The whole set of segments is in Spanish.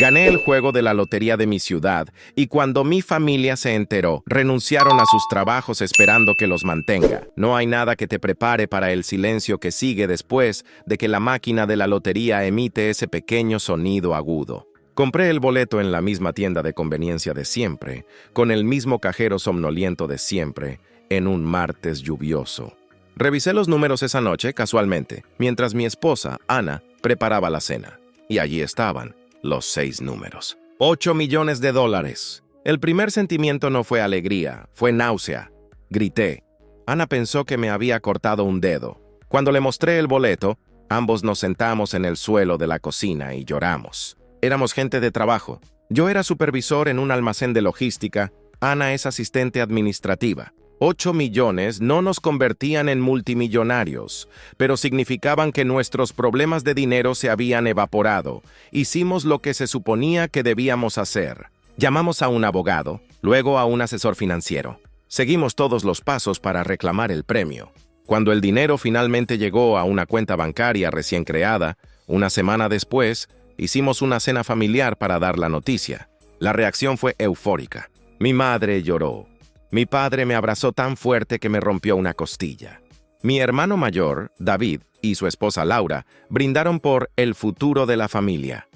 Gané el juego de la lotería de mi ciudad y cuando mi familia se enteró, renunciaron a sus trabajos esperando que los mantenga. No hay nada que te prepare para el silencio que sigue después de que la máquina de la lotería emite ese pequeño sonido agudo. Compré el boleto en la misma tienda de conveniencia de siempre, con el mismo cajero somnoliento de siempre, en un martes lluvioso. Revisé los números esa noche, casualmente, mientras mi esposa, Ana, preparaba la cena. Y allí estaban los 6 números. 8 millones de dólares. El primer sentimiento no fue alegría, fue náusea. Grité. Ana pensó que me había cortado un dedo. Cuando le mostré el boleto, ambos nos sentamos en el suelo de la cocina y lloramos. Éramos gente de trabajo. Yo era supervisor en un almacén de logística. Ana es asistente administrativa. 8 millones no nos convertían en multimillonarios, pero significaban que nuestros problemas de dinero se habían evaporado. Hicimos lo que se suponía que debíamos hacer. Llamamos a un abogado, luego a un asesor financiero. Seguimos todos los pasos para reclamar el premio. Cuando el dinero finalmente llegó a una cuenta bancaria recién creada, una semana después, hicimos una cena familiar para dar la noticia. La reacción fue eufórica. Mi madre lloró. Mi padre me abrazó tan fuerte que me rompió una costilla. Mi hermano mayor, David, y su esposa Laura brindaron por el futuro de la familia.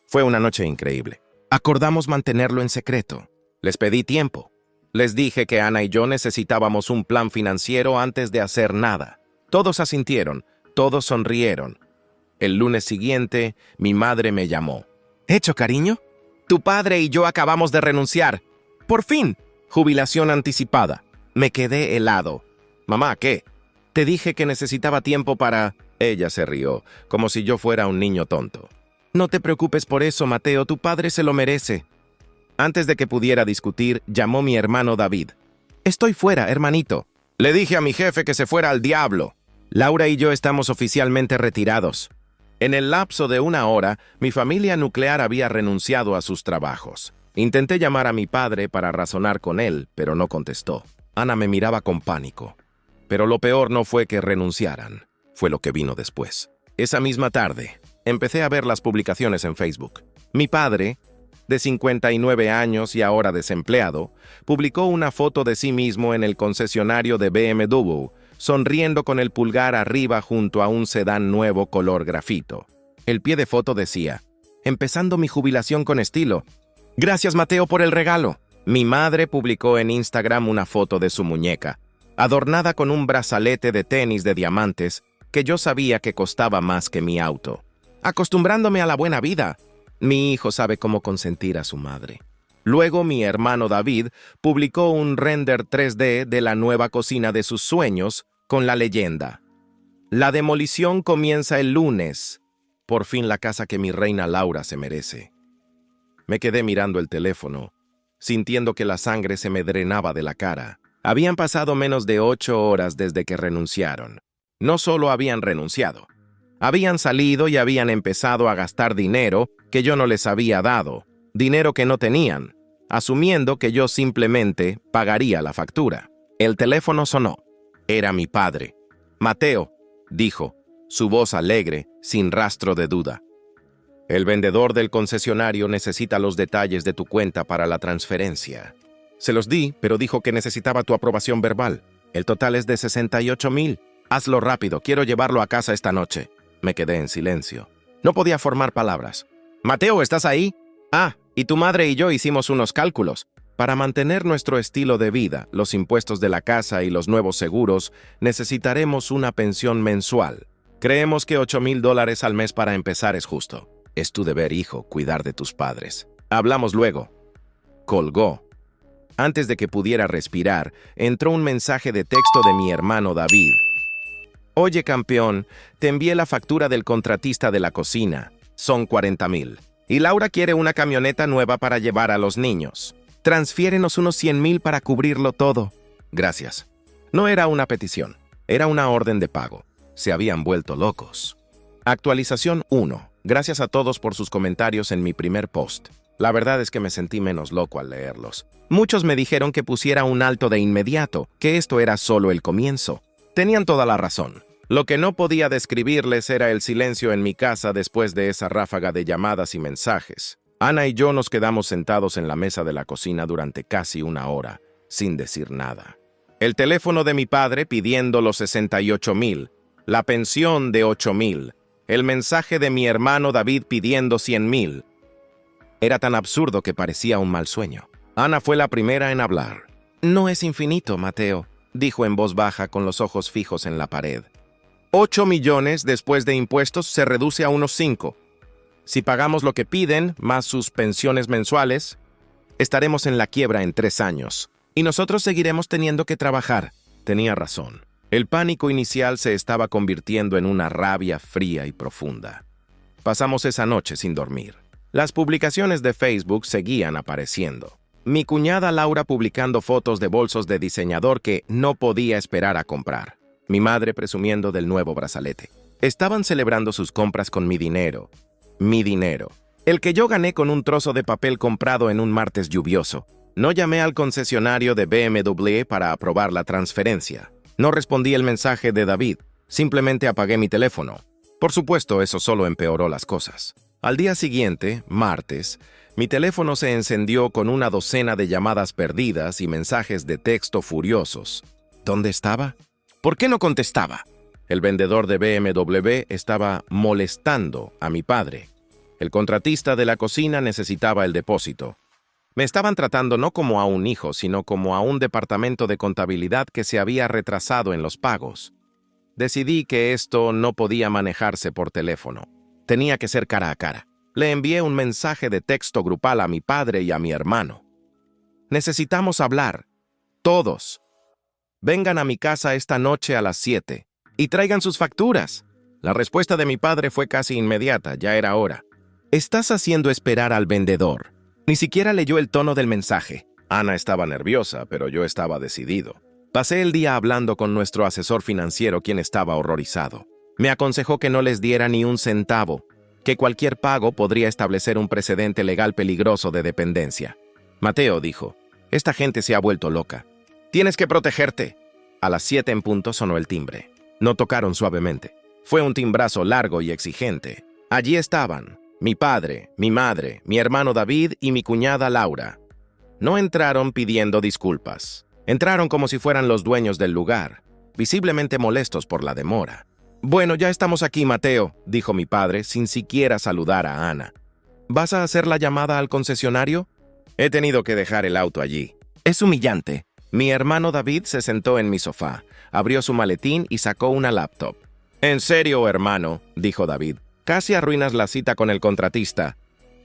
Fue una noche increíble. Acordamos mantenerlo en secreto. Les pedí tiempo. Les dije que Ana y yo necesitábamos un plan financiero antes de hacer nada. Todos asintieron, todos sonrieron. El lunes siguiente, mi madre me llamó. «¿Hecho, cariño? Tu padre y yo acabamos de renunciar. ¡Por fin! Jubilación anticipada». Me quedé helado. «Mamá, ¿qué?» «Te dije que necesitaba tiempo para...» Ella se rió, como si yo fuera un niño tonto. «No te preocupes por eso, Mateo, tu padre se lo merece». Antes de que pudiera discutir, llamó mi hermano David. «Estoy fuera, hermanito». «Le dije a mi jefe que se fuera al diablo». «Laura y yo estamos oficialmente retirados». En el lapso de una hora, mi familia nuclear había renunciado a sus trabajos. Intenté llamar a mi padre para razonar con él, pero no contestó. Ana me miraba con pánico. Pero lo peor no fue que renunciaran, fue lo que vino después. Esa misma tarde, empecé a ver las publicaciones en Facebook. Mi padre, de 59 años y ahora desempleado, publicó una foto de sí mismo en el concesionario de BMW, sonriendo con el pulgar arriba junto a un sedán nuevo color grafito. El pie de foto decía, «Empezando mi jubilación con estilo. Gracias, Mateo, por el regalo». Mi madre publicó en Instagram una foto de su muñeca, adornada con un brazalete de tenis de diamantes que yo sabía que costaba más que mi auto. Acostumbrándome a la buena vida. Mi hijo sabe cómo consentir a su madre. Luego mi hermano David publicó un render 3D de la nueva cocina de sus sueños con la leyenda: «La demolición comienza el lunes. Por fin la casa que mi reina Laura se merece». Me quedé mirando el teléfono, sintiendo que la sangre se me drenaba de la cara. Habían pasado menos de 8 horas desde que renunciaron. No solo habían renunciado, habían salido y habían empezado a gastar dinero que yo no les había dado, dinero que no tenían, asumiendo que yo simplemente pagaría la factura. El teléfono sonó. Era mi padre. «Mateo», dijo, su voz alegre, sin rastro de duda. «El vendedor del concesionario necesita los detalles de tu cuenta para la transferencia». Se los di, pero dijo que necesitaba tu aprobación verbal. «El total es de 68,000. Hazlo rápido, quiero llevarlo a casa esta noche». Me quedé en silencio. No podía formar palabras. «Mateo, ¿estás ahí? Ah, y tu madre y yo hicimos unos cálculos. Para mantener nuestro estilo de vida, los impuestos de la casa y los nuevos seguros, necesitaremos una pensión mensual. Creemos que $8,000 al mes para empezar es justo. Es tu deber, hijo, cuidar de tus padres. Hablamos luego». Colgó. Antes de que pudiera respirar, entró un mensaje de texto de mi hermano David. «Oye, campeón, te envié la factura del contratista de la cocina. Son 40,000. Y Laura quiere una camioneta nueva para llevar a los niños. Transfiérenos unos 100,000 para cubrirlo todo». «Gracias». No era una petición, era una orden de pago. Se habían vuelto locos. Actualización 1. Gracias a todos por sus comentarios en mi primer post. La verdad es que me sentí menos loco al leerlos. Muchos me dijeron que pusiera un alto de inmediato, que esto era solo el comienzo. Tenían toda la razón. Lo que no podía describirles era el silencio en mi casa después de esa ráfaga de llamadas y mensajes. Ana y yo nos quedamos sentados en la mesa de la cocina durante casi una hora, sin decir nada. El teléfono de mi padre pidiendo los 68,000, la pensión de 8,000, el mensaje de mi hermano David pidiendo 100,000. Era tan absurdo que parecía un mal sueño. Ana fue la primera en hablar. «No es infinito, Mateo», dijo en voz baja con los ojos fijos en la pared. 8 millones después de impuestos se reduce a unos 5. Si pagamos lo que piden, más sus pensiones mensuales, estaremos en la quiebra en 3 años. Y nosotros seguiremos teniendo que trabajar. Tenía razón. El pánico inicial se estaba convirtiendo en una rabia fría y profunda. Pasamos esa noche sin dormir. Las publicaciones de Facebook seguían apareciendo. Mi cuñada Laura publicando fotos de bolsos de diseñador que no podía esperar a comprar. Mi madre presumiendo del nuevo brazalete. Estaban celebrando sus compras con mi dinero. Mi dinero. El que yo gané con un trozo de papel comprado en un martes lluvioso. No llamé al concesionario de BMW para aprobar la transferencia. No respondí el mensaje de David. Simplemente apagué mi teléfono. Por supuesto, eso solo empeoró las cosas. Al día siguiente, martes, mi teléfono se encendió con una docena de llamadas perdidas y mensajes de texto furiosos. ¿Dónde estaba? ¿Por qué no contestaba? El vendedor de BMW estaba molestando a mi padre. El contratista de la cocina necesitaba el depósito. Me estaban tratando no como a un hijo, sino como a un departamento de contabilidad que se había retrasado en los pagos. Decidí que esto no podía manejarse por teléfono. Tenía que ser cara a cara. Le envié un mensaje de texto grupal a mi padre y a mi hermano. Necesitamos hablar. Todos. Vengan a mi casa esta noche a las 7 y traigan sus facturas. La respuesta de mi padre fue casi inmediata, ya era hora. Estás haciendo esperar al vendedor. Ni siquiera leyó el tono del mensaje. Ana estaba nerviosa, pero yo estaba decidido. Pasé el día hablando con nuestro asesor financiero, quien estaba horrorizado. Me aconsejó que no les diera ni un centavo, que cualquier pago podría establecer un precedente legal peligroso de dependencia. Mateo dijo, esta gente se ha vuelto loca. Tienes que protegerte. A las 7 en punto sonó el timbre. No tocaron suavemente. Fue un timbrazo largo y exigente. Allí estaban, mi padre, mi madre, mi hermano David y mi cuñada Laura. No entraron pidiendo disculpas. Entraron como si fueran los dueños del lugar, visiblemente molestos por la demora. «Bueno, ya estamos aquí, Mateo», dijo mi padre, sin siquiera saludar a Ana. «¿Vas a hacer la llamada al concesionario?» He tenido que dejar el auto allí. Es humillante. Mi hermano David se sentó en mi sofá, abrió su maletín y sacó una laptop. «En serio, hermano», dijo David. «Casi arruinas la cita con el contratista.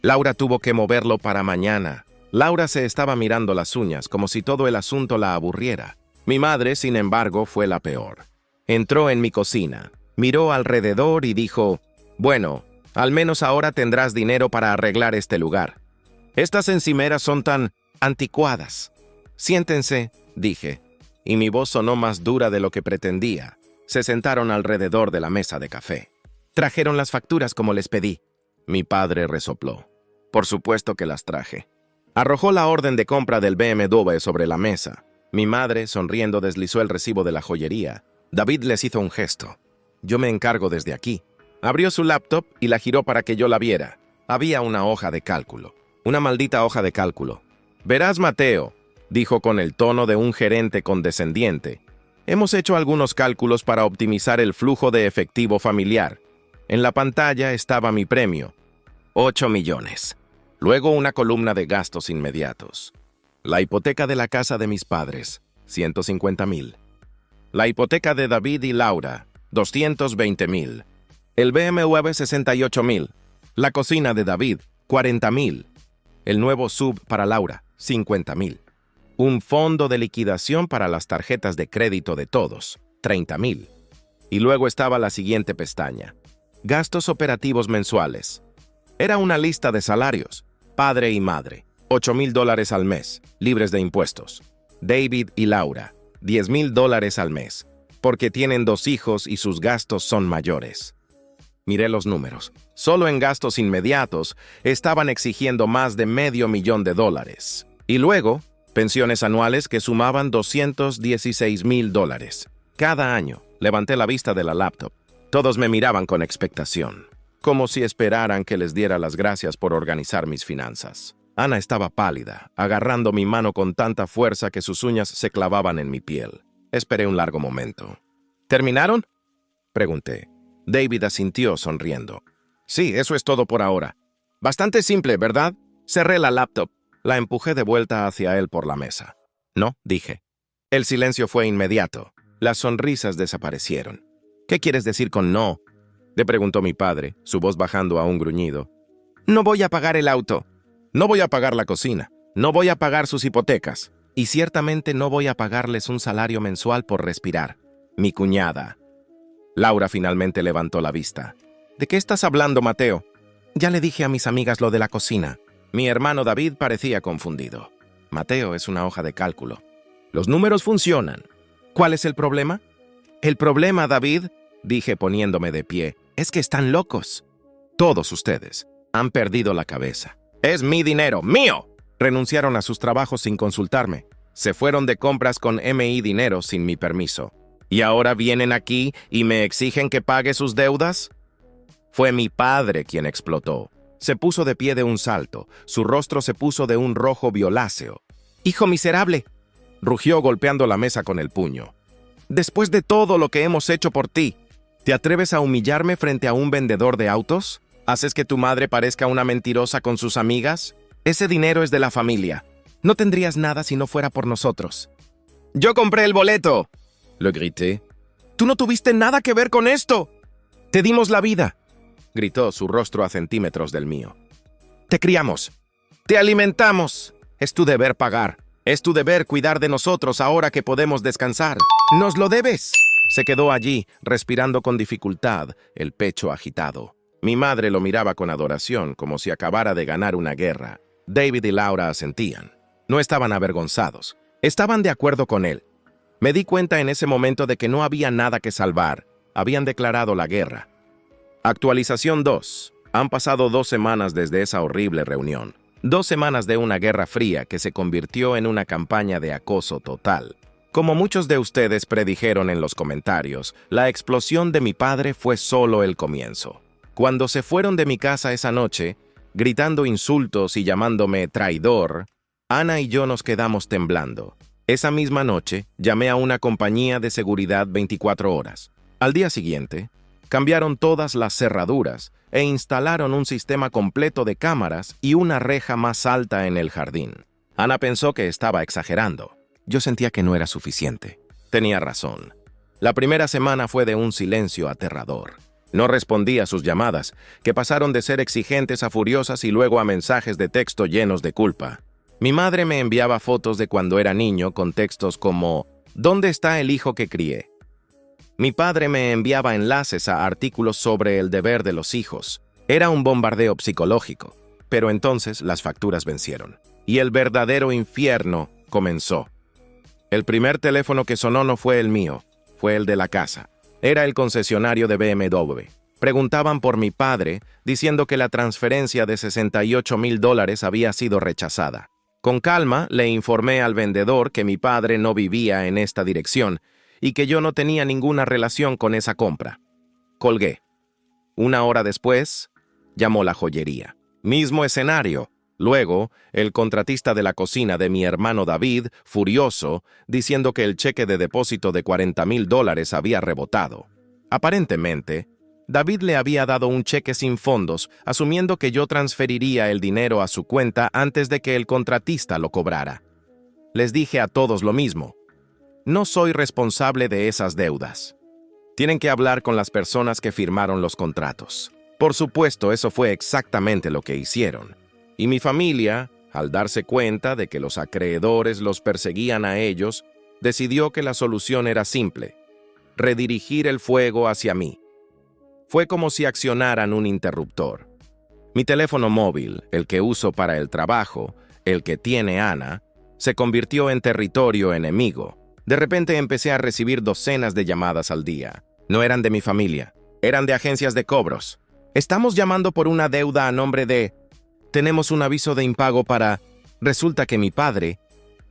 Laura tuvo que moverlo para mañana». Laura se estaba mirando las uñas, como si todo el asunto la aburriera. Mi madre, sin embargo, fue la peor. Entró en mi cocina, miró alrededor y dijo, «Bueno, al menos ahora tendrás dinero para arreglar este lugar. Estas encimeras son tan anticuadas». «Siéntense», dije, y mi voz sonó más dura de lo que pretendía. Se sentaron alrededor de la mesa de café. «Trajeron las facturas como les pedí». Mi padre resopló. «Por supuesto que las traje». Arrojó la orden de compra del BMW sobre la mesa. Mi madre, sonriendo, deslizó el recibo de la joyería. David les hizo un gesto. «Yo me encargo desde aquí». Abrió su laptop y la giró para que yo la viera. Había una hoja de cálculo. Una maldita hoja de cálculo. «Verás, Mateo», dijo con el tono de un gerente condescendiente. «Hemos hecho algunos cálculos para optimizar el flujo de efectivo familiar. En la pantalla estaba mi premio. 8 millones. Luego una columna de gastos inmediatos. La hipoteca de la casa de mis padres, 150,000. La hipoteca de David y Laura, 220,000. El BMW, 68,000. La cocina de David, 40,000. El nuevo sub para Laura, 50,000. Un fondo de liquidación para las tarjetas de crédito de todos, 30,000. Y luego estaba la siguiente pestaña. Gastos operativos mensuales. Era una lista de salarios. Padre y madre, $8,000 al mes, libres de impuestos. David y Laura, $10,000 al mes, porque tienen 2 hijos y sus gastos son mayores. Miré los números. Solo en gastos inmediatos estaban exigiendo más de $500,000. Y luego, pensiones anuales que sumaban $216,000. Cada año, levanté la vista de la laptop. Todos me miraban con expectación. como si esperaran que les diera las gracias por organizar mis finanzas. Ana estaba pálida, agarrando mi mano con tanta fuerza que sus uñas se clavaban en mi piel. Esperé un largo momento. ¿Terminaron?, pregunté. David asintió sonriendo. Sí, eso es todo por ahora. Bastante simple, ¿verdad? Cerré la laptop. La empujé de vuelta hacia él por la mesa. No, dije. El silencio fue inmediato. Las sonrisas desaparecieron. ¿Qué quieres decir con no?, le preguntó mi padre, su voz bajando a un gruñido. No voy a pagar el auto. No voy a pagar la cocina. No voy a pagar sus hipotecas. Y ciertamente no voy a pagarles un salario mensual por respirar. Mi cuñada. Laura finalmente levantó la vista. ¿De qué estás hablando, Mateo? Ya le dije a mis amigas lo de la cocina. Mi hermano David parecía confundido. Mateo es una hoja de cálculo. Los números funcionan. ¿Cuál es el problema? El problema, David, dije poniéndome de pie, es que están locos. Todos ustedes han perdido la cabeza. Es mi dinero, mío. Renunciaron a sus trabajos sin consultarme. Se fueron de compras con MI Dinero sin mi permiso. ¿Y ahora vienen aquí y me exigen que pague sus deudas? Fue mi padre quien explotó. Se puso de pie de un salto. Su rostro se puso de un rojo violáceo. ¡Hijo miserable!, rugió golpeando la mesa con el puño. Después de todo lo que hemos hecho por ti, ¿te atreves a humillarme frente a un vendedor de autos? ¿Haces que tu madre parezca una mentirosa con sus amigas? Ese dinero es de la familia. No tendrías nada si no fuera por nosotros. ¡Yo compré el boleto!, le grité. ¡Tú no tuviste nada que ver con esto! ¡Te dimos la vida!, gritó, su rostro a centímetros del mío. ¡Te criamos! ¡Te alimentamos! Es tu deber pagar. Es tu deber cuidar de nosotros ahora que podemos descansar. ¡Nos lo debes! Se quedó allí, respirando con dificultad, el pecho agitado. Mi madre lo miraba con adoración, como si acabara de ganar una guerra. David y Laura asentían. No estaban avergonzados. Estaban de acuerdo con él. Me di cuenta en ese momento de que no había nada que salvar. Habían declarado la guerra. Actualización 2. Han pasado 2 semanas desde esa horrible reunión. 2 semanas de una guerra fría que se convirtió en una campaña de acoso total. Como muchos de ustedes predijeron en los comentarios, la explosión de mi padre fue solo el comienzo. Cuando se fueron de mi casa esa noche, gritando insultos y llamándome traidor, Ana y yo nos quedamos temblando. Esa misma noche, llamé a una compañía de seguridad 24 horas. Al día siguiente, cambiaron todas las cerraduras e instalaron un sistema completo de cámaras y una reja más alta en el jardín. Ana pensó que estaba exagerando. Yo sentía que no era suficiente. Tenía razón. La primera semana fue de un silencio aterrador. No respondí a sus llamadas, que pasaron de ser exigentes a furiosas y luego a mensajes de texto llenos de culpa. Mi madre me enviaba fotos de cuando era niño con textos como ¿dónde está el hijo que crié? Mi padre me enviaba enlaces a artículos sobre el deber de los hijos. Era un bombardeo psicológico. Pero entonces las facturas vencieron. Y el verdadero infierno comenzó. El primer teléfono que sonó no fue el mío, fue el de la casa. Era el concesionario de BMW. Preguntaban por mi padre, diciendo que la transferencia de $68,000 había sido rechazada. Con calma, le informé al vendedor que mi padre no vivía en esta dirección y que yo no tenía ninguna relación con esa compra. Colgué. 1 hora después, llamó la joyería. Mismo escenario. Luego, el contratista de la cocina de mi hermano David, furioso, diciendo que el cheque de depósito de $40,000 había rebotado. Aparentemente, David le había dado un cheque sin fondos, asumiendo que yo transferiría el dinero a su cuenta antes de que el contratista lo cobrara. Les dije a todos lo mismo. No soy responsable de esas deudas. Tienen que hablar con las personas que firmaron los contratos. Por supuesto, eso fue exactamente lo que hicieron. Y mi familia, al darse cuenta de que los acreedores los perseguían a ellos, decidió que la solución era simple: redirigir el fuego hacia mí. Fue como si accionaran un interruptor. Mi teléfono móvil, el que uso para el trabajo, el que tiene Ana, se convirtió en territorio enemigo. De repente empecé a recibir docenas de llamadas al día. No eran de mi familia, eran de agencias de cobros. Estamos llamando por una deuda a nombre de... Tenemos un aviso de impago para... Resulta que mi padre,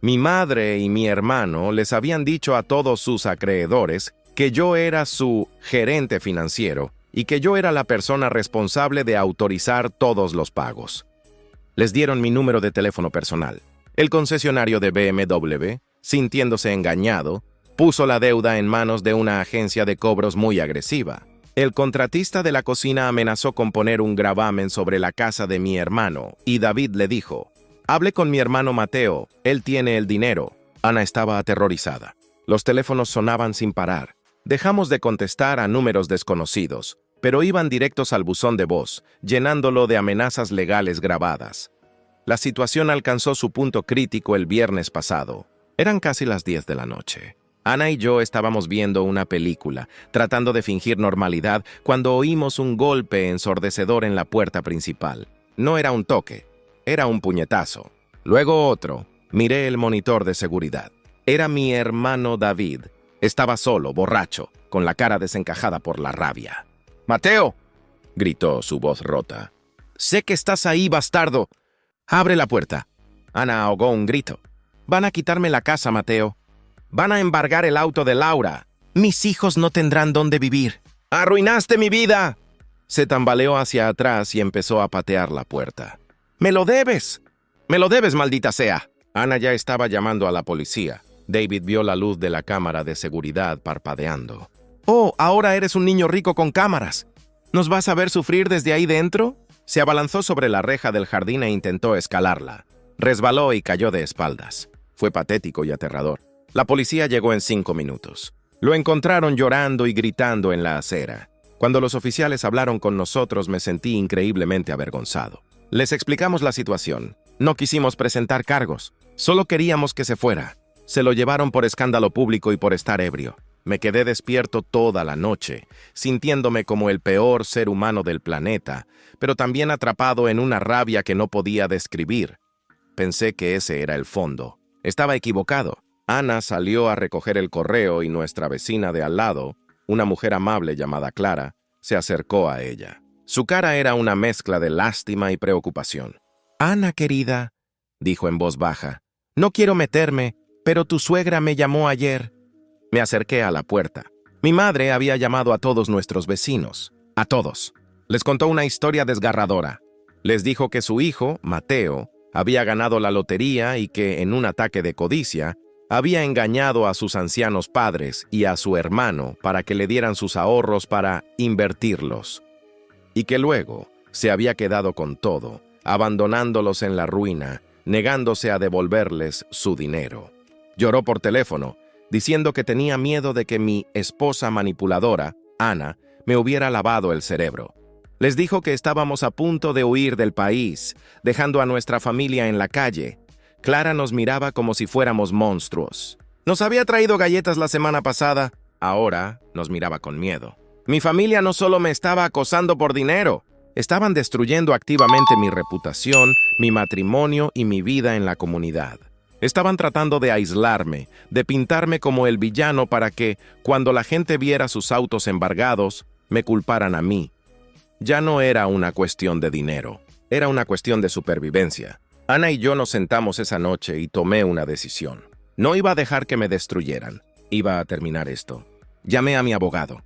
mi madre y mi hermano les habían dicho a todos sus acreedores que yo era su gerente financiero y que yo era la persona responsable de autorizar todos los pagos. Les dieron mi número de teléfono personal. El concesionario de BMW, sintiéndose engañado, puso la deuda en manos de una agencia de cobros muy agresiva. El contratista de la cocina amenazó con poner un gravamen sobre la casa de mi hermano, y David le dijo: «Hable con mi hermano Mateo, él tiene el dinero». Ana estaba aterrorizada. Los teléfonos sonaban sin parar. Dejamos de contestar a números desconocidos, pero iban directos al buzón de voz, llenándolo de amenazas legales grabadas. La situación alcanzó su punto crítico el viernes pasado. Eran casi las 10 de la noche. Ana y yo estábamos viendo una película, tratando de fingir normalidad, cuando oímos un golpe ensordecedor en la puerta principal. No era un toque, era un puñetazo. Luego otro. Miré el monitor de seguridad. Era mi hermano David. Estaba solo, borracho, con la cara desencajada por la rabia. «¡Mateo!», gritó su voz rota. «Sé que estás ahí, bastardo. Abre la puerta». Ana ahogó un grito. «Van a quitarme la casa, Mateo. Van a embargar el auto de Laura. Mis hijos no tendrán dónde vivir. ¡Arruinaste mi vida!». Se tambaleó hacia atrás y empezó a patear la puerta. «¡Me lo debes! ¡Me lo debes, maldita sea!». Ana ya estaba llamando a la policía. David vio la luz de la cámara de seguridad parpadeando. «Oh, ahora eres un niño rico con cámaras. ¿Nos vas a ver sufrir desde ahí dentro?». Se abalanzó sobre la reja del jardín e intentó escalarla. Resbaló y cayó de espaldas. Fue patético y aterrador. La policía llegó en 5 minutos. Lo encontraron llorando y gritando en la acera. Cuando los oficiales hablaron con nosotros, me sentí increíblemente avergonzado. Les explicamos la situación. No quisimos presentar cargos. Solo queríamos que se fuera. Se lo llevaron por escándalo público y por estar ebrio. Me quedé despierto toda la noche, sintiéndome como el peor ser humano del planeta, pero también atrapado en una rabia que no podía describir. Pensé que ese era el fondo. Estaba equivocado. Ana salió a recoger el correo y nuestra vecina de al lado, una mujer amable llamada Clara, se acercó a ella. Su cara era una mezcla de lástima y preocupación. «Ana, querida», dijo en voz baja, «no quiero meterme, pero tu suegra me llamó ayer». Me acerqué a la puerta. Mi madre había llamado a todos nuestros vecinos. A todos. Les contó una historia desgarradora. Les dijo que su hijo, Mateo, había ganado la lotería y que, en un ataque de codicia, había engañado a sus ancianos padres y a su hermano para que le dieran sus ahorros para invertirlos. Y que luego se había quedado con todo, abandonándolos en la ruina, negándose a devolverles su dinero. Lloró por teléfono, diciendo que tenía miedo de que mi esposa manipuladora, Ana, me hubiera lavado el cerebro. Les dijo que estábamos a punto de huir del país, dejando a nuestra familia en la calle. Clara nos miraba como si fuéramos monstruos. Nos había traído galletas la semana pasada. Ahora nos miraba con miedo. Mi familia no solo me estaba acosando por dinero, estaban destruyendo activamente mi reputación, mi matrimonio y mi vida en la comunidad. Estaban tratando de aislarme, de pintarme como el villano para que, cuando la gente viera sus autos embargados, me culparan a mí. Ya no era una cuestión de dinero, era una cuestión de supervivencia. Ana y yo nos sentamos esa noche y tomé una decisión. No iba a dejar que me destruyeran, iba a terminar esto. Llamé a mi abogado.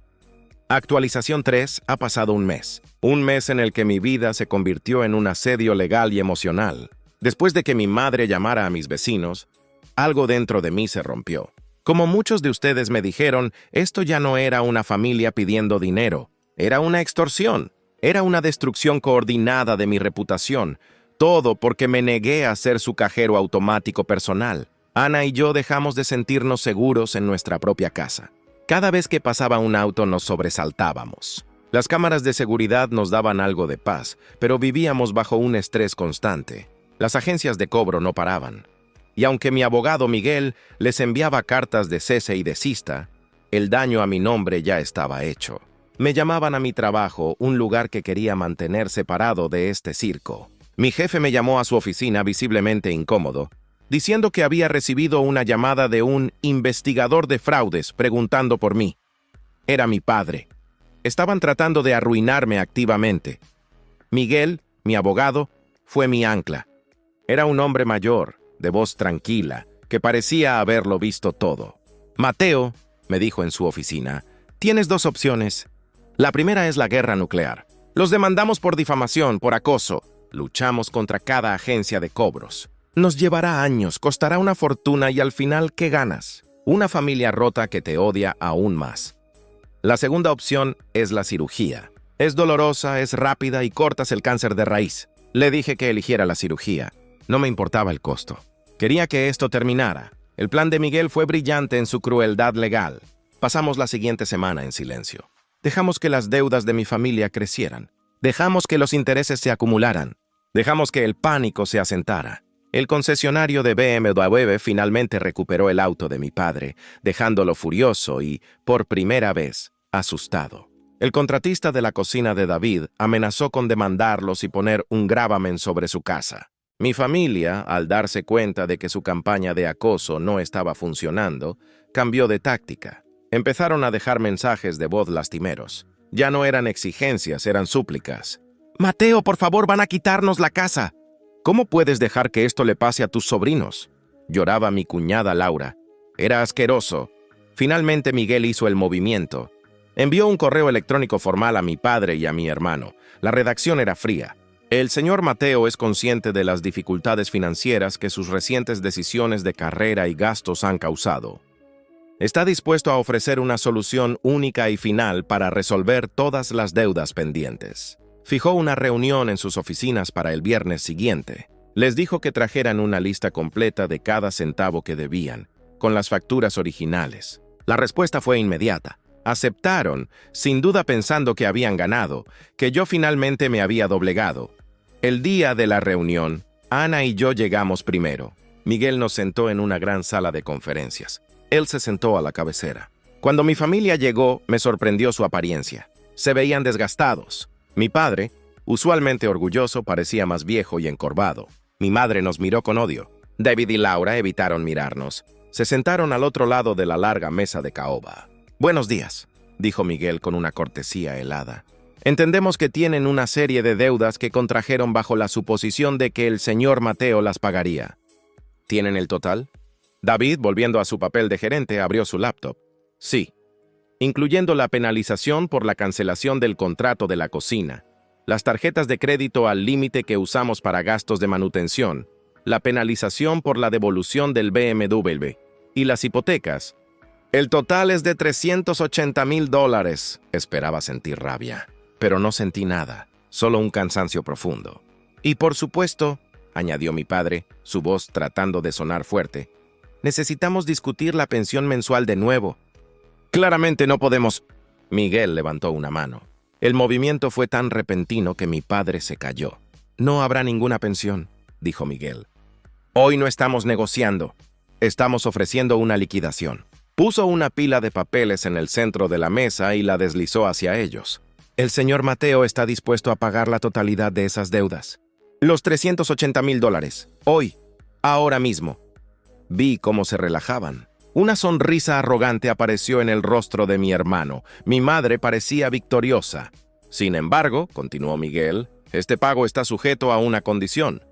Actualización 3, ha pasado un mes en el que mi vida se convirtió en un asedio legal y emocional. Después de que mi madre llamara a mis vecinos, algo dentro de mí se rompió. Como muchos de ustedes me dijeron, esto ya no era una familia pidiendo dinero, era una extorsión, era una destrucción coordinada de mi reputación, todo porque me negué a ser su cajero automático personal. Ana y yo dejamos de sentirnos seguros en nuestra propia casa. Cada vez que pasaba un auto nos sobresaltábamos. Las cámaras de seguridad nos daban algo de paz, pero vivíamos bajo un estrés constante. Las agencias de cobro no paraban. Y aunque mi abogado Miguel les enviaba cartas de cese y desista, el daño a mi nombre ya estaba hecho. Me llamaban a mi trabajo, un lugar que quería mantener separado de este circo. Mi jefe me llamó a su oficina visiblemente incómodo, diciendo que había recibido una llamada de un investigador de fraudes preguntando por mí. Era mi padre. Estaban tratando de arruinarme activamente. Miguel, mi abogado, fue mi ancla. Era un hombre mayor, de voz tranquila, que parecía haberlo visto todo. «Mateo», me dijo en su oficina, «tienes 2 opciones. La primera es la guerra nuclear. Los demandamos por difamación, por acoso. Luchamos contra cada agencia de cobros. Nos llevará años, costará una fortuna y al final, ¿qué ganas? Una familia rota que te odia aún más. La segunda opción es la cirugía. Es dolorosa, es rápida y cortas el cáncer de raíz. Le dije que eligiera la cirugía. No me importaba el costo. Quería que esto terminara. El plan de Miguel fue brillante en su crueldad legal. Pasamos la siguiente semana en silencio. Dejamos que las deudas de mi familia crecieran. Dejamos que los intereses se acumularan. Dejamos que el pánico se asentara. El concesionario de BMW finalmente recuperó el auto de mi padre, dejándolo furioso y, por primera vez, asustado. El contratista de la cocina de David amenazó con demandarlos y poner un gravamen sobre su casa. Mi familia, al darse cuenta de que su campaña de acoso no estaba funcionando, cambió de táctica. Empezaron a dejar mensajes de voz lastimeros. Ya no eran exigencias, eran súplicas. «Mateo, por favor, van a quitarnos la casa». «¿Cómo puedes dejar que esto le pase a tus sobrinos?», lloraba mi cuñada Laura. Era asqueroso. Finalmente Miguel hizo el movimiento. Envió un correo electrónico formal a mi padre y a mi hermano. La redacción era fría. El señor Mateo es consciente de las dificultades financieras que sus recientes decisiones de carrera y gastos han causado. Está dispuesto a ofrecer una solución única y final para resolver todas las deudas pendientes. Fijó una reunión en sus oficinas para el viernes siguiente. Les dijo que trajeran una lista completa de cada centavo que debían, con las facturas originales. La respuesta fue inmediata. Aceptaron, sin duda pensando que habían ganado, que yo finalmente me había doblegado. El día de la reunión, Ana y yo llegamos primero. Miguel nos sentó en una gran sala de conferencias. Él se sentó a la cabecera. Cuando mi familia llegó, me sorprendió su apariencia. Se veían desgastados. Mi padre, usualmente orgulloso, parecía más viejo y encorvado. Mi madre nos miró con odio. David y Laura evitaron mirarnos. Se sentaron al otro lado de la larga mesa de caoba. «Buenos días», dijo Miguel con una cortesía helada. «Entendemos que tienen una serie de deudas que contrajeron bajo la suposición de que el señor Mateo las pagaría. ¿Tienen el total?». David, volviendo a su papel de gerente, abrió su laptop. «Sí, incluyendo la penalización por la cancelación del contrato de la cocina, las tarjetas de crédito al límite que usamos para gastos de manutención, la penalización por la devolución del BMW y las hipotecas. El total es de $380,000. Esperaba sentir rabia, pero no sentí nada, solo un cansancio profundo. «Y por supuesto», añadió mi padre, su voz tratando de sonar fuerte, «necesitamos discutir la pensión mensual de nuevo». «Claramente no podemos». Miguel levantó una mano. El movimiento fue tan repentino que mi padre se calló. «No habrá ninguna pensión», dijo Miguel. «Hoy no estamos negociando. Estamos ofreciendo una liquidación». Puso una pila de papeles en el centro de la mesa y la deslizó hacia ellos. «El señor Mateo está dispuesto a pagar la totalidad de esas deudas. Los $380,000. Hoy. Ahora mismo». Vi cómo se relajaban. Una sonrisa arrogante apareció en el rostro de mi hermano. Mi madre parecía victoriosa. «Sin embargo», continuó Miguel, «este pago está sujeto a una condición».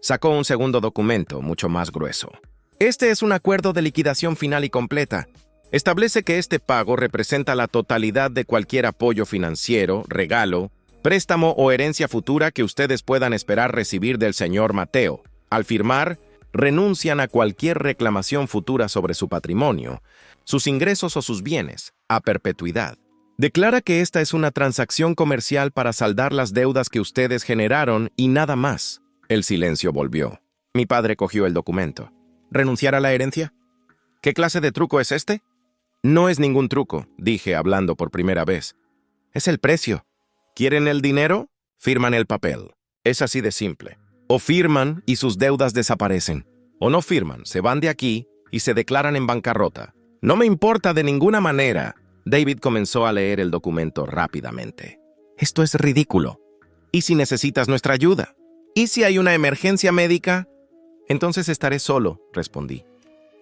Sacó un segundo documento, mucho más grueso. «Este es un acuerdo de liquidación final y completa. Establece que este pago representa la totalidad de cualquier apoyo financiero, regalo, préstamo o herencia futura que ustedes puedan esperar recibir del señor Mateo. Al firmar, renuncian a cualquier reclamación futura sobre su patrimonio, sus ingresos o sus bienes, a perpetuidad. Declara que esta es una transacción comercial para saldar las deudas que ustedes generaron y nada más». El silencio volvió. Mi padre cogió el documento. «¿Renunciar a la herencia? ¿Qué clase de truco es este?» «No es ningún truco», dije hablando por primera vez. «Es el precio. ¿Quieren el dinero? Firman el papel. Es así de simple. O firman y sus deudas desaparecen. O no firman, se van de aquí y se declaran en bancarrota. No me importa de ninguna manera». David comenzó a leer el documento rápidamente. «Esto es ridículo. ¿Y si necesitas nuestra ayuda? ¿Y si hay una emergencia médica?» «Entonces estaré solo», respondí.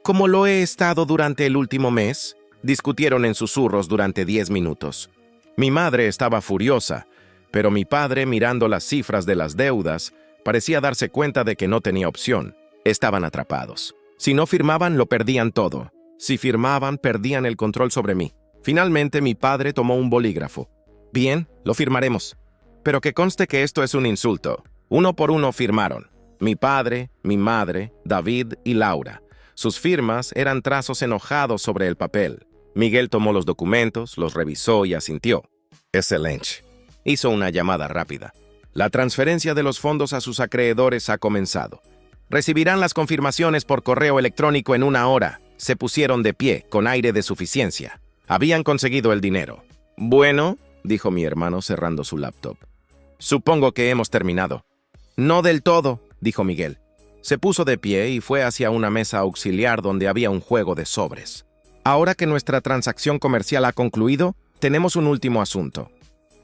«Como lo he estado durante el último mes». Discutieron en susurros durante 10 minutos. Mi madre estaba furiosa, pero mi padre, mirando las cifras de las deudas, parecía darse cuenta de que no tenía opción. Estaban atrapados. Si no firmaban, lo perdían todo. Si firmaban, perdían el control sobre mí. Finalmente, mi padre tomó un bolígrafo. Bien, lo firmaremos. Pero que conste que esto es un insulto. Uno por uno firmaron. Mi padre, mi madre, David y Laura. Sus firmas eran trazos enojados sobre el papel. Miguel tomó los documentos, los revisó y asintió. Excelente. Hizo una llamada rápida. La transferencia de los fondos a sus acreedores ha comenzado. Recibirán las confirmaciones por correo electrónico en 1 hora. Se pusieron de pie, con aire de suficiencia. Habían conseguido el dinero. Bueno, dijo mi hermano cerrando su laptop. Supongo que hemos terminado. No del todo, dijo Miguel. Se puso de pie y fue hacia una mesa auxiliar donde había un juego de sobres. Ahora que nuestra transacción comercial ha concluido, tenemos un último asunto.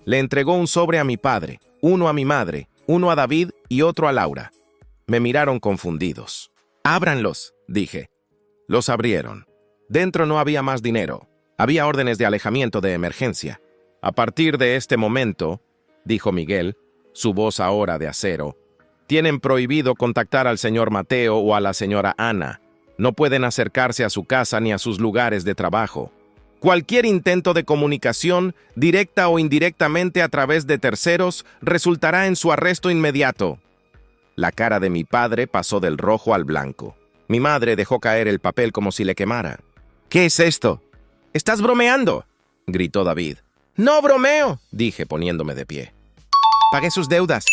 Le entregó un sobre a mi padre, uno a mi madre, uno a David y otro a Laura. Me miraron confundidos. «Ábranlos», dije. Los abrieron. Dentro no había más dinero. Había órdenes de alejamiento de emergencia. A partir de este momento, dijo Miguel, su voz ahora de acero, tienen prohibido contactar al señor Mateo o a la señora Ana. No pueden acercarse a su casa ni a sus lugares de trabajo. Cualquier intento de comunicación, directa o indirectamente a través de terceros, resultará en su arresto inmediato. La cara de mi padre pasó del rojo al blanco. Mi madre dejó caer el papel como si le quemara. «¿Qué es esto?» «¡Estás bromeando!», gritó David. «No bromeo», dije poniéndome de pie. «Pagué sus deudas.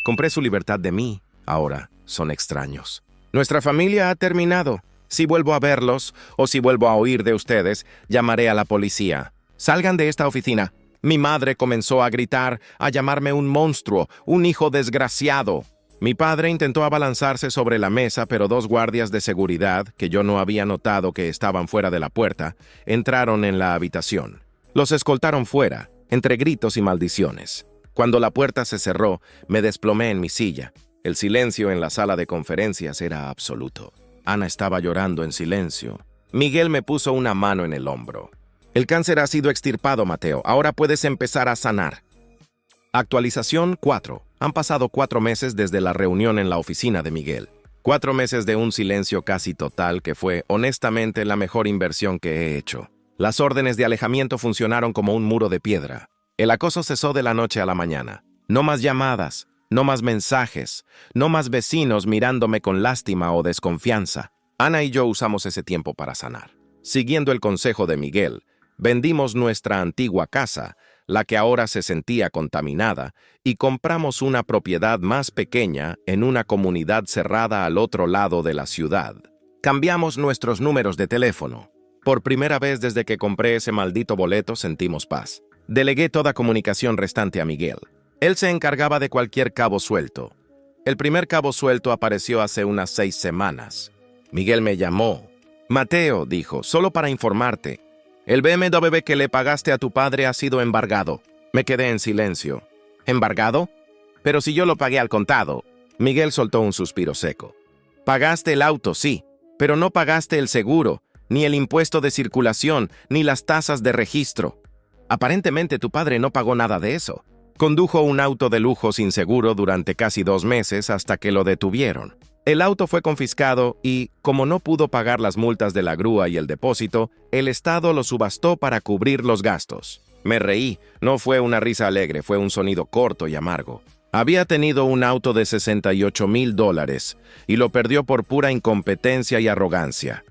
Compré su libertad de mí. Ahora son extraños. Nuestra familia ha terminado. Si vuelvo a verlos o si vuelvo a oír de ustedes, llamaré a la policía. Salgan de esta oficina». Mi madre comenzó a gritar, a llamarme un monstruo, un hijo desgraciado. Mi padre intentó abalanzarse sobre la mesa, pero 2 guardias de seguridad, que yo no había notado que estaban fuera de la puerta, entraron en la habitación. Los escoltaron fuera, entre gritos y maldiciones. Cuando la puerta se cerró, me desplomé en mi silla. El silencio en la sala de conferencias era absoluto. Ana estaba llorando en silencio. Miguel me puso una mano en el hombro. «El cáncer ha sido extirpado, Mateo. Ahora puedes empezar a sanar». Actualización 4. Han pasado 4 meses desde la reunión en la oficina de Miguel. 4 meses de un silencio casi total que fue, honestamente, la mejor inversión que he hecho. Las órdenes de alejamiento funcionaron como un muro de piedra. El acoso cesó de la noche a la mañana. No más llamadas, no más mensajes, no más vecinos mirándome con lástima o desconfianza. Ana y yo usamos ese tiempo para sanar. Siguiendo el consejo de Miguel, vendimos nuestra antigua casa, la que ahora se sentía contaminada, y compramos una propiedad más pequeña en una comunidad cerrada al otro lado de la ciudad. Cambiamos nuestros números de teléfono. Por primera vez desde que compré ese maldito boleto sentimos paz. Delegué toda comunicación restante a Miguel. Él se encargaba de cualquier cabo suelto. El primer cabo suelto apareció hace unas 6 semanas. Miguel me llamó. «Mateo», dijo, «solo para informarte. El BMW que le pagaste a tu padre ha sido embargado». Me quedé en silencio. «¿Embargado? Pero si yo lo pagué al contado». Miguel soltó un suspiro seco. «Pagaste el auto, sí, pero no pagaste el seguro, ni el impuesto de circulación, ni las tasas de registro. Aparentemente tu padre no pagó nada de eso. Condujo un auto de lujo sin seguro durante casi 2 meses hasta que lo detuvieron. El auto fue confiscado y, como no pudo pagar las multas de la grúa y el depósito, el Estado lo subastó para cubrir los gastos». Me reí. No fue una risa alegre, fue un sonido corto y amargo. Había tenido un auto de $68,000 y lo perdió por pura incompetencia y arrogancia.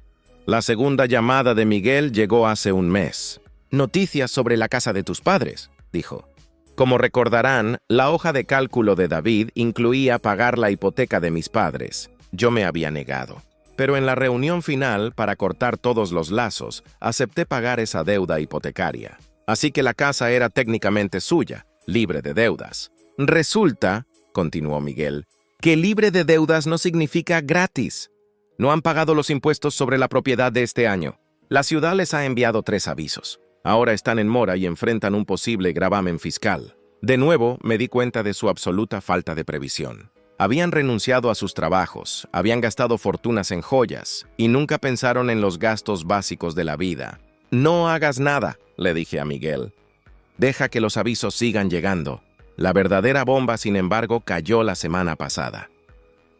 La segunda llamada de Miguel llegó hace un mes. «Noticias sobre la casa de tus padres», dijo. Como recordarán, la hoja de cálculo de David incluía pagar la hipoteca de mis padres. Yo me había negado. Pero en la reunión final, para cortar todos los lazos, acepté pagar esa deuda hipotecaria. Así que la casa era técnicamente suya, libre de deudas. «Resulta», continuó Miguel, «que libre de deudas no significa gratis. No han pagado los impuestos sobre la propiedad de este año. La ciudad les ha enviado 3 avisos. Ahora están en mora y enfrentan un posible gravamen fiscal». De nuevo, me di cuenta de su absoluta falta de previsión. Habían renunciado a sus trabajos, habían gastado fortunas en joyas y nunca pensaron en los gastos básicos de la vida. «No hagas nada», le dije a Miguel. «Deja que los avisos sigan llegando». La verdadera bomba, sin embargo, cayó la semana pasada.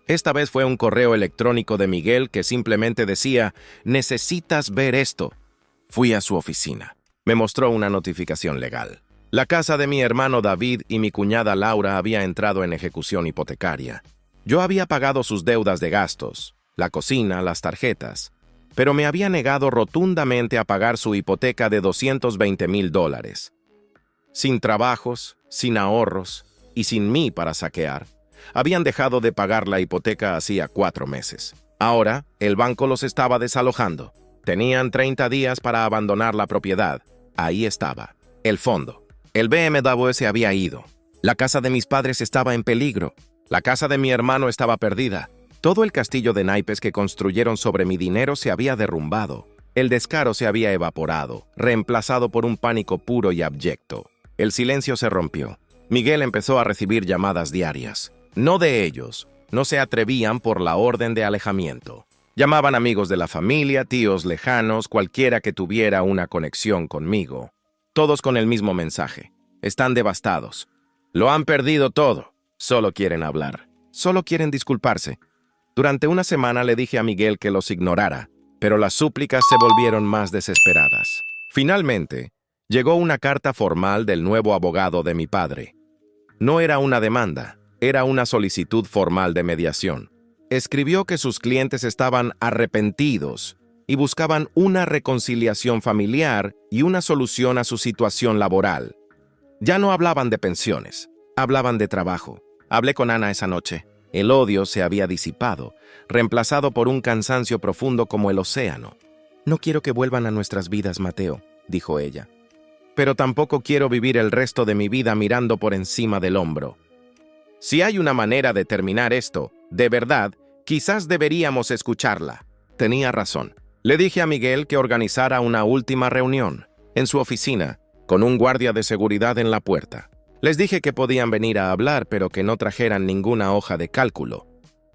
Esta vez fue un correo electrónico de Miguel que simplemente decía: «Necesitas ver esto». Fui a su oficina. Me mostró una notificación legal. La casa de mi hermano David y mi cuñada Laura había entrado en ejecución hipotecaria. Yo había pagado sus deudas de gastos, la cocina, las tarjetas, pero me había negado rotundamente a pagar su hipoteca de $220,000. Sin trabajos, sin ahorros y sin mí para saquear, habían dejado de pagar la hipoteca hacía 4 meses. Ahora, el banco los estaba desalojando. Tenían 30 días para abandonar la propiedad. Ahí estaba, el fondo. El BMW se había ido. La casa de mis padres estaba en peligro. La casa de mi hermano estaba perdida. Todo el castillo de naipes que construyeron sobre mi dinero se había derrumbado. El descaro se había evaporado, reemplazado por un pánico puro y abyecto. El silencio se rompió. Miguel empezó a recibir llamadas diarias. No de ellos. No se atrevían por la orden de alejamiento. Llamaban amigos de la familia, tíos lejanos, cualquiera que tuviera una conexión conmigo. Todos con el mismo mensaje. Están devastados. Lo han perdido todo. Solo quieren hablar. Solo quieren disculparse. Durante una semana le dije a Miguel que los ignorara, pero las súplicas se volvieron más desesperadas. Finalmente, llegó una carta formal del nuevo abogado de mi padre. No era una demanda, era una solicitud formal de mediación. Escribió que sus clientes estaban arrepentidos y buscaban una reconciliación familiar y una solución a su situación laboral. Ya no hablaban de pensiones, hablaban de trabajo. Hablé con Ana esa noche. El odio se había disipado, reemplazado por un cansancio profundo como el océano. «No quiero que vuelvan a nuestras vidas, Mateo», dijo ella. «Pero tampoco quiero vivir el resto de mi vida mirando por encima del hombro. Si hay una manera de terminar esto, de verdad, quizás deberíamos escucharla». Tenía razón. Le dije a Miguel que organizara una última reunión, en su oficina, con un guardia de seguridad en la puerta. Les dije que podían venir a hablar, pero que no trajeran ninguna hoja de cálculo.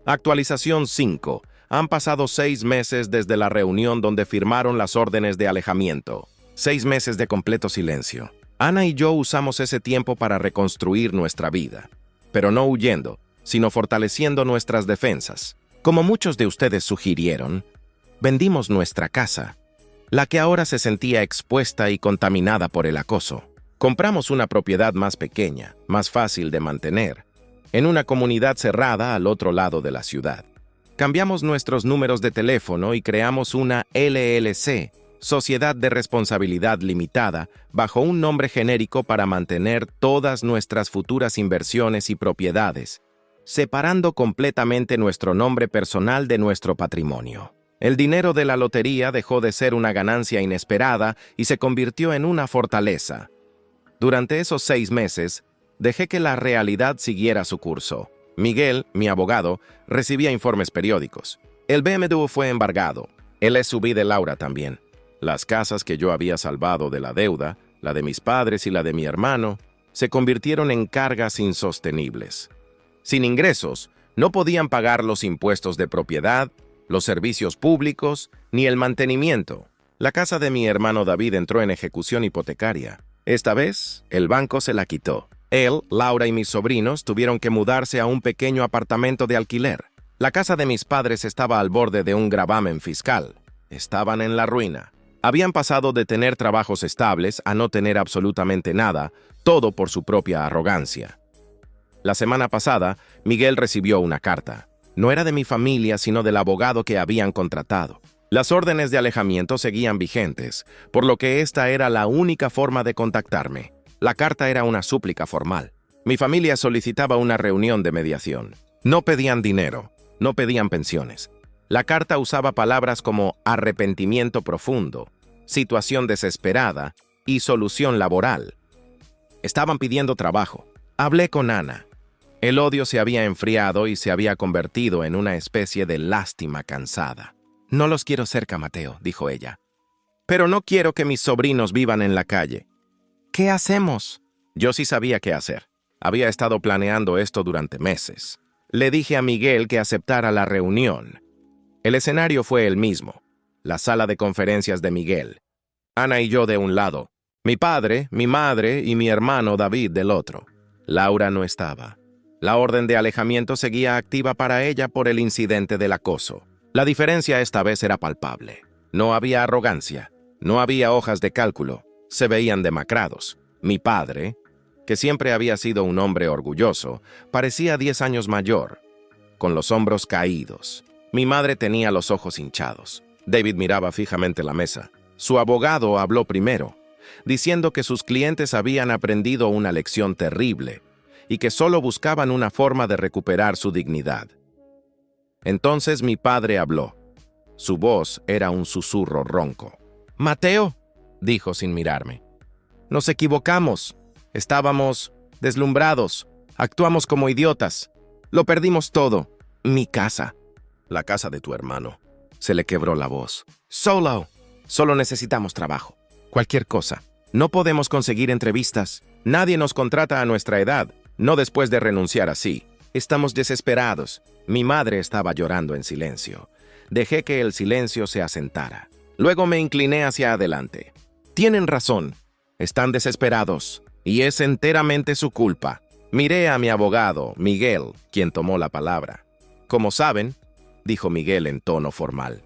Actualización 5. Han pasado 6 meses desde la reunión donde firmaron las órdenes de alejamiento. 6 meses de completo silencio. Ana y yo usamos ese tiempo para reconstruir nuestra vida, pero no huyendo, sino fortaleciendo nuestras defensas. Como muchos de ustedes sugirieron, vendimos nuestra casa, la que ahora se sentía expuesta y contaminada por el acoso. Compramos una propiedad más pequeña, más fácil de mantener, en una comunidad cerrada al otro lado de la ciudad. Cambiamos nuestros números de teléfono y creamos una LLC, Sociedad de Responsabilidad Limitada, bajo un nombre genérico para mantener todas nuestras futuras inversiones y propiedades, separando completamente nuestro nombre personal de nuestro patrimonio. El dinero de la lotería dejó de ser una ganancia inesperada y se convirtió en una fortaleza. Durante esos 6 meses, dejé que la realidad siguiera su curso. Miguel, mi abogado, recibía informes periódicos. El BMW fue embargado. El SUV de Laura también. Las casas que yo había salvado de la deuda, la de mis padres y la de mi hermano, se convirtieron en cargas insostenibles. Sin ingresos, no podían pagar los impuestos de propiedad, los servicios públicos, ni el mantenimiento. La casa de mi hermano David entró en ejecución hipotecaria. Esta vez, el banco se la quitó. Él, Laura y mis sobrinos tuvieron que mudarse a un pequeño apartamento de alquiler. La casa de mis padres estaba al borde de un gravamen fiscal. Estaban en la ruina. Habían pasado de tener trabajos estables a no tener absolutamente nada, todo por su propia arrogancia. La semana pasada, Miguel recibió una carta. No era de mi familia, sino del abogado que habían contratado. Las órdenes de alejamiento seguían vigentes, por lo que esta era la única forma de contactarme. La carta era una súplica formal. Mi familia solicitaba una reunión de mediación. No pedían dinero, no pedían pensiones. La carta usaba palabras como arrepentimiento profundo, situación desesperada y solución laboral. Estaban pidiendo trabajo. Hablé con Ana. El odio se había enfriado y se había convertido en una especie de lástima cansada. «No los quiero cerca, Mateo», dijo ella. «Pero no quiero que mis sobrinos vivan en la calle». «¿Qué hacemos?». Yo sí sabía qué hacer. Había estado planeando esto durante meses. Le dije a Miguel que aceptara la reunión. El escenario fue el mismo, la sala de conferencias de Miguel. Ana y yo de un lado, mi padre, mi madre y mi hermano David del otro. Laura no estaba. La orden de alejamiento seguía activa para ella por el incidente del acoso. La diferencia esta vez era palpable. No había arrogancia, no había hojas de cálculo, se veían demacrados. Mi padre, que siempre había sido un hombre orgulloso, parecía 10 años mayor, con los hombros caídos. Mi madre tenía los ojos hinchados. David miraba fijamente la mesa. Su abogado habló primero, diciendo que sus clientes habían aprendido una lección terrible y que solo buscaban una forma de recuperar su dignidad. Entonces mi padre habló. Su voz era un susurro ronco. «Mateo», dijo sin mirarme, «nos equivocamos. Estábamos deslumbrados. Actuamos como idiotas. Lo perdimos todo. Mi casa». «La casa de tu hermano». Se le quebró la voz. Solo necesitamos trabajo. Cualquier cosa. No podemos conseguir entrevistas. Nadie nos contrata a nuestra edad, no después de renunciar así. Estamos desesperados. Mi madre estaba llorando en silencio. Dejé que el silencio se asentara. Luego me incliné hacia adelante. Tienen razón. Están desesperados. Y es enteramente su culpa. Miré a mi abogado, Miguel, quien tomó la palabra. Como saben, dijo Miguel en tono formal,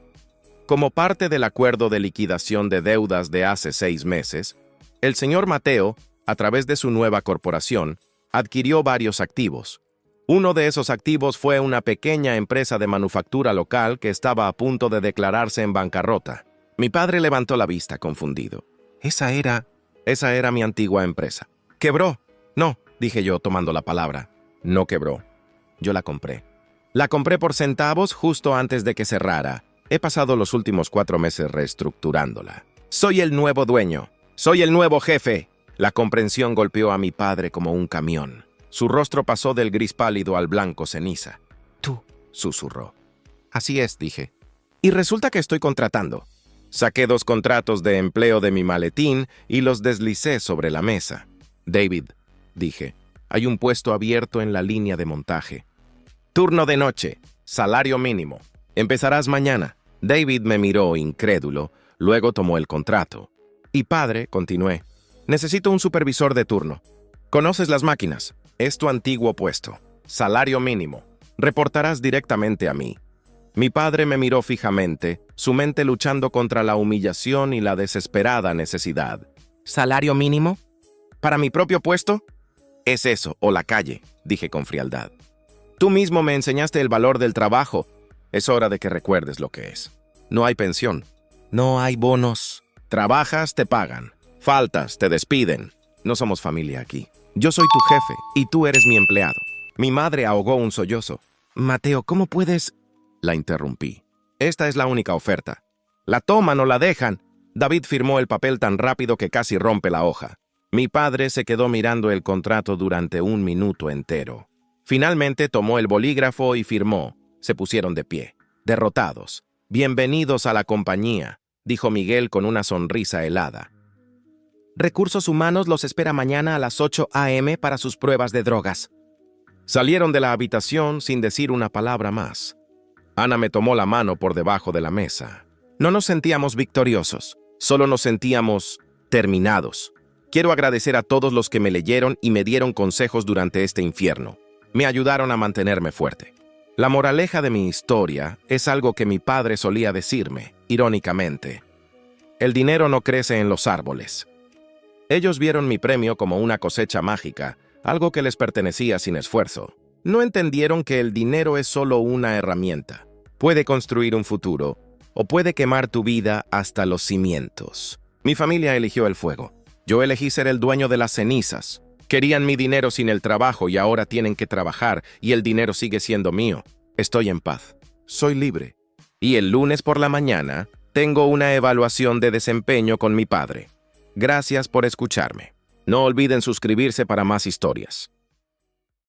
como parte del acuerdo de liquidación de deudas de hace 6 meses, el señor Mateo, a través de su nueva corporación, adquirió varios activos. Uno de esos activos fue una pequeña empresa de manufactura local que estaba a punto de declararse en bancarrota. Mi padre levantó la vista confundido. Esa era mi antigua empresa. ¿Quebró? No, dije yo tomando la palabra. No quebró. Yo la compré. La compré por centavos justo antes de que cerrara. He pasado los últimos 4 meses reestructurándola. Soy el nuevo dueño. Soy el nuevo jefe. La comprensión golpeó a mi padre como un camión. Su rostro pasó del gris pálido al blanco ceniza. «Tú», susurró. «Así es», dije. «Y resulta que estoy contratando». Saqué 2 contratos de empleo de mi maletín y los deslicé sobre la mesa. «David», dije, «hay un puesto abierto en la línea de montaje. Turno de noche, salario mínimo. Empezarás mañana». David me miró incrédulo, luego tomó el contrato. «Y padre», continué, «necesito un supervisor de turno. Conoces las máquinas. Es tu antiguo puesto. Salario mínimo. Reportarás directamente a mí». Mi padre me miró fijamente, su mente luchando contra la humillación y la desesperada necesidad. «¿Salario mínimo? ¿Para mi propio puesto?» «Es eso, o la calle», dije con frialdad. «Tú mismo me enseñaste el valor del trabajo. Es hora de que recuerdes lo que es. No hay pensión. No hay bonos. Trabajas, te pagan. Faltas, te despiden. No somos familia aquí. Yo soy tu jefe y tú eres mi empleado». Mi madre ahogó un sollozo. «Mateo, ¿cómo puedes...?» La interrumpí. «Esta es la única oferta. La toman o la dejan». David firmó el papel tan rápido que casi rompe la hoja. Mi padre se quedó mirando el contrato durante 1 minuto entero. Finalmente tomó el bolígrafo y firmó. Se pusieron de pie, derrotados. «Bienvenidos a la compañía», dijo Miguel con una sonrisa helada. «Recursos Humanos los espera mañana a las 8 a.m. para sus pruebas de drogas». Salieron de la habitación sin decir una palabra más. Ana me tomó la mano por debajo de la mesa. No nos sentíamos victoriosos, solo nos sentíamos terminados. Quiero agradecer a todos los que me leyeron y me dieron consejos durante este infierno. Me ayudaron a mantenerme fuerte. La moraleja de mi historia es algo que mi padre solía decirme, irónicamente. El dinero no crece en los árboles. Ellos vieron mi premio como una cosecha mágica, algo que les pertenecía sin esfuerzo. No entendieron que el dinero es solo una herramienta. Puede construir un futuro, o puede quemar tu vida hasta los cimientos. Mi familia eligió el fuego. Yo elegí ser el dueño de las cenizas. Querían mi dinero sin el trabajo y ahora tienen que trabajar y el dinero sigue siendo mío. Estoy en paz. Soy libre. Y el lunes por la mañana tengo una evaluación de desempeño con mi padre. Gracias por escucharme. No olviden suscribirse para más historias.